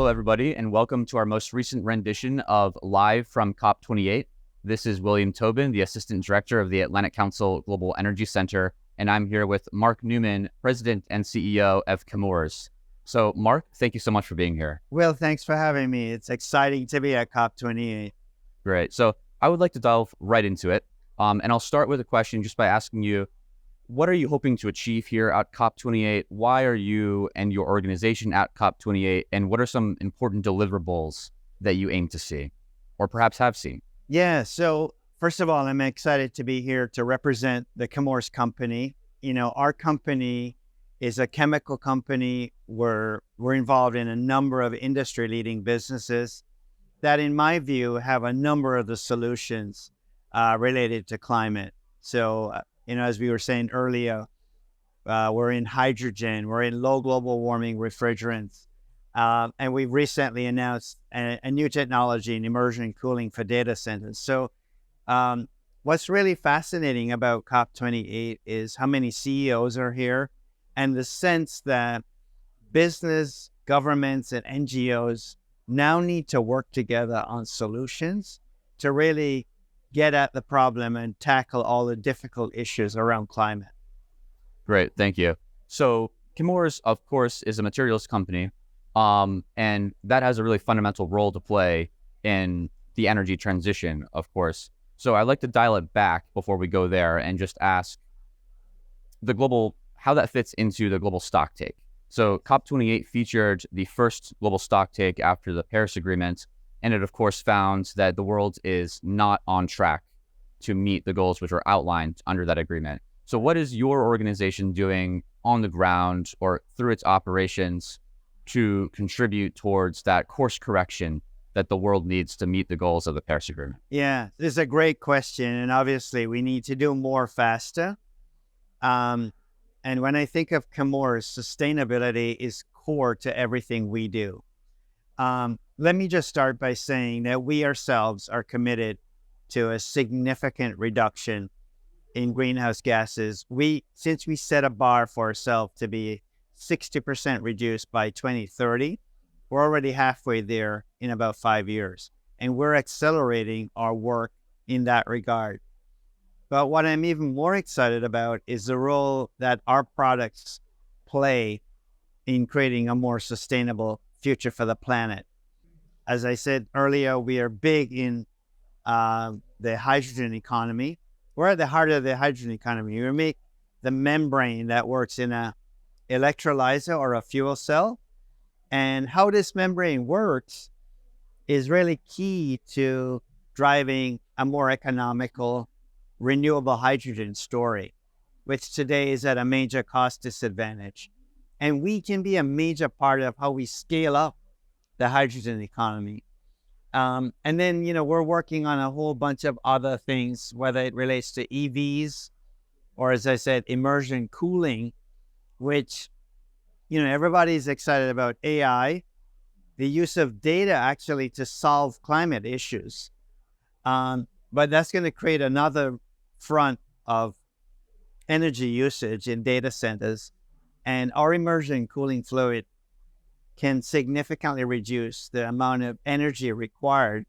Hello, everybody, and welcome to our most recent rendition of Live from COP28. This is William Tobin, the Assistant Director of the Atlantic Council Global Energy Center, and I'm here with Mark Newman, President and CEO of Chemours. So, Mark, thank you so much for being here. Will, thanks for having me. It's exciting to be at COP28. Great. So, I would like to delve right into it, and I'll start with a question just by asking you, what are you hoping to achieve here at COP28? Why are you and your organization at COP28? And what are some important deliverables that you aim to see or perhaps have seen? Yeah, so first of all, I'm excited to be here to represent the Chemours company. You know, our company is a chemical company. We're involved in a number of industry-leading businesses that, in my view, have a number of the solutions related to climate. So, as we were saying earlier, we're in hydrogen, we're in low global warming refrigerants, and we've recently announced a new technology in immersion cooling for data centers. So what's really fascinating about COP28 is how many CEOs are here and the sense that business, governments, and NGOs now need to work together on solutions to really get at the problem and tackle all the difficult issues around climate. Great, thank you. So Chemours, of course, is a materials company, and that has a really fundamental role to play in the energy transition, of course. So I'd like to dial it back before we go there and just ask how that fits into the global stocktake. So COP28 featured the first global stocktake after the Paris Agreement, and it, of course, found that the world is not on track to meet the goals which were outlined under that agreement. So what is your organization doing on the ground or through its operations to contribute towards that course correction that the world needs to meet the goals of the Paris Agreement? Yeah, this is a great question. And obviously, we need to do more faster. And when I think of Chemours, sustainability is core to everything we do. Let me just start by saying that we ourselves are committed to a significant reduction in greenhouse gases. Since we set a bar for ourselves to be 60% reduced by 2030, we're already halfway there in about 5 years. And we're accelerating our work in that regard. But what I'm even more excited about is the role that our products play in creating a more sustainable future for the planet. As I said earlier, we are big in the hydrogen economy. We're at the heart of the hydrogen economy. We make the membrane that works in a electrolyzer or a fuel cell. And how this membrane works is really key to driving a more economical, renewable hydrogen story, which today is at a major cost disadvantage. And we can be a major part of how we scale up the hydrogen economy. And then, we're working on a whole bunch of other things, whether it relates to EVs or, as I said, immersion cooling, which, everybody's excited about AI, the use of data actually to solve climate issues. But that's going to create another front of energy usage in data centers. And our immersion cooling fluid can significantly reduce the amount of energy required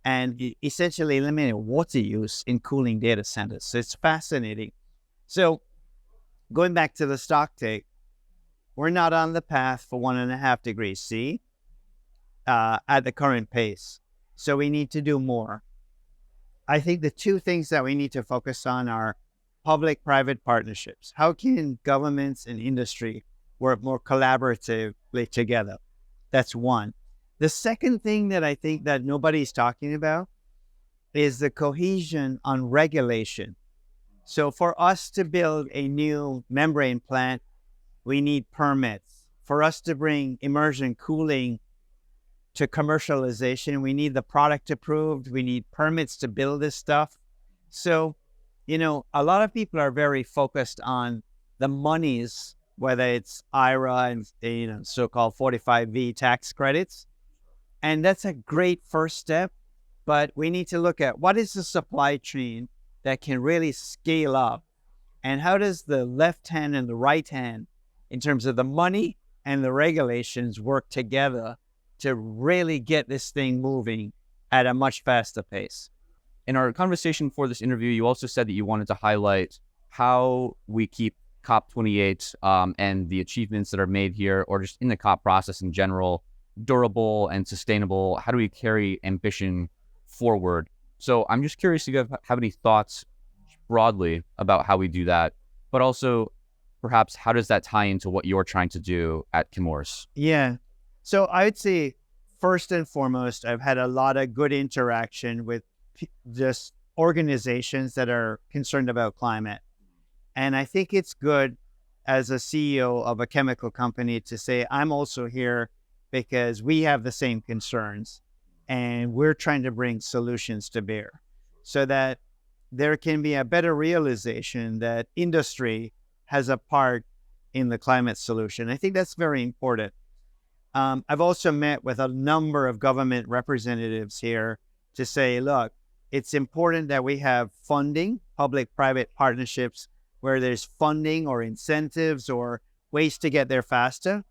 and essentially eliminate water use in cooling data centers. So it's fascinating. So going back to the stocktake, we're not on the path for 1.5 degrees C at the current pace. So we need to do more. I think the two things that we need to focus on are public-private partnerships. How can governments and industry work more collaboratively together? That's one. The second thing that I think that nobody's talking about is the cohesion on regulation. So for us to build a new membrane plant, we need permits. For us to bring immersion cooling to commercialization, we need the product approved. We need permits to build this stuff. So, a lot of people are very focused on the monies, whether it's IRA and, so-called 45V tax credits. And that's a great first step, but we need to look at what is the supply chain that can really scale up, and how does the left hand and the right hand, in terms of the money and the regulations, work together to really get this thing moving at a much faster pace. In our conversation for this interview, you also said that you wanted to highlight how we keep COP28 and the achievements that are made here, or just in the COP process in general, durable and sustainable. How do we carry ambition forward? So I'm just curious if you have any thoughts broadly about how we do that, but also perhaps how does that tie into what you're trying to do at Chemours? Yeah. So I would say, first and foremost, I've had a lot of good interaction with just organizations that are concerned about climate. And I think it's good as a CEO of a chemical company to say, I'm also here because we have the same concerns and we're trying to bring solutions to bear so that there can be a better realization that industry has a part in the climate solution. I think that's very important. I've also met with a number of government representatives here to say, look, it's important that we have funding, public-private partnerships, where there's funding or incentives or ways to get there faster.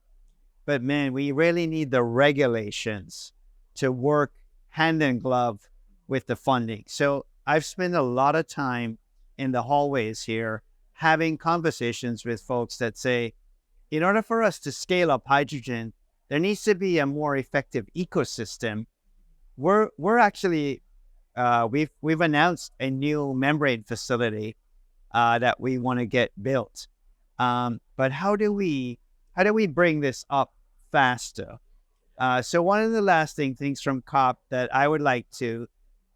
But man, we really need the regulations to work hand in glove with the funding. So I've spent a lot of time in the hallways here having conversations with folks that say, in order for us to scale up hydrogen, there needs to be a more effective ecosystem. We're actually, we've announced a new membrane facility that we want to get built. But how do we bring this up faster? So one of the lasting things from COP that I would like to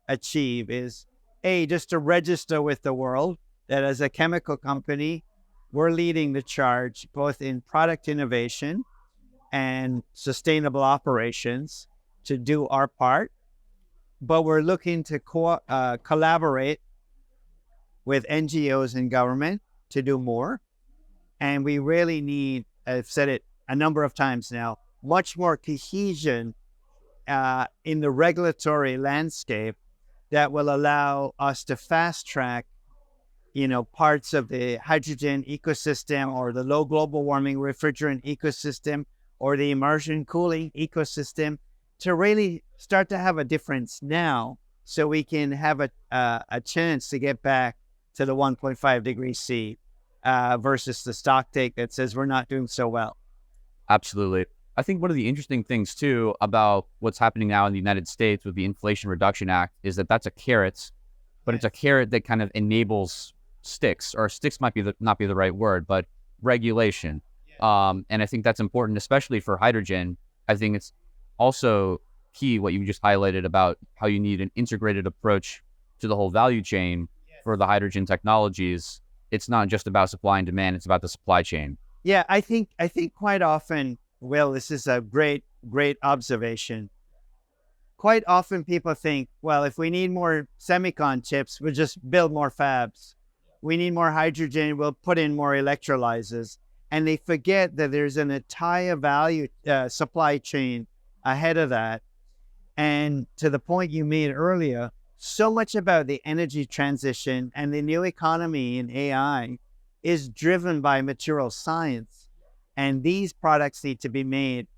achieve is, just to register with the world that as a chemical company, we're leading the charge both in product innovation and sustainable operations to do our part. But we're looking to collaborate with NGOs and government to do more. And we really need, I've said it a number of times now, much more cohesion in the regulatory landscape that will allow us to fast track, parts of the hydrogen ecosystem or the low global warming refrigerant ecosystem or the immersion cooling ecosystem to really start to have a difference now so we can have a chance to get back to the 1.5 degrees C versus the stock take that says we're not doing so well. Absolutely. I think one of the interesting things too about what's happening now in the United States with the Inflation Reduction Act is that that's a carrot, but it's a carrot that kind of enables sticks, or sticks might not be the right word, but regulation. And I think that's important, especially for hydrogen. I think it's also key what you just highlighted about how you need an integrated approach to the whole value chain for the hydrogen technologies. It's not just about supply and demand, it's about the supply chain. Yeah, I think quite often, Will, this is a great observation. Quite often people think, well, if we need more semicon chips, we'll just build more fabs. We need more hydrogen, we'll put in more electrolyzers. And they forget that there's an entire value supply chain ahead of that. And to the point you made earlier, so much about the energy transition and the new economy in AI is driven by material science. And these products need to be made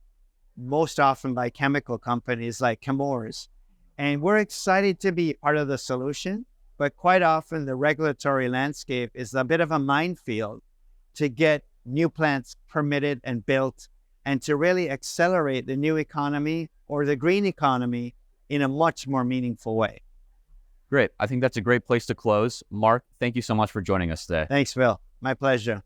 most often by chemical companies like Chemours. And we're excited to be part of the solution, but quite often the regulatory landscape is a bit of a minefield to get new plants permitted and built and to really accelerate the new economy or the green economy in a much more meaningful way. Great. I think that's a great place to close. Mark, thank you so much for joining us today. Thanks, Phil. My pleasure.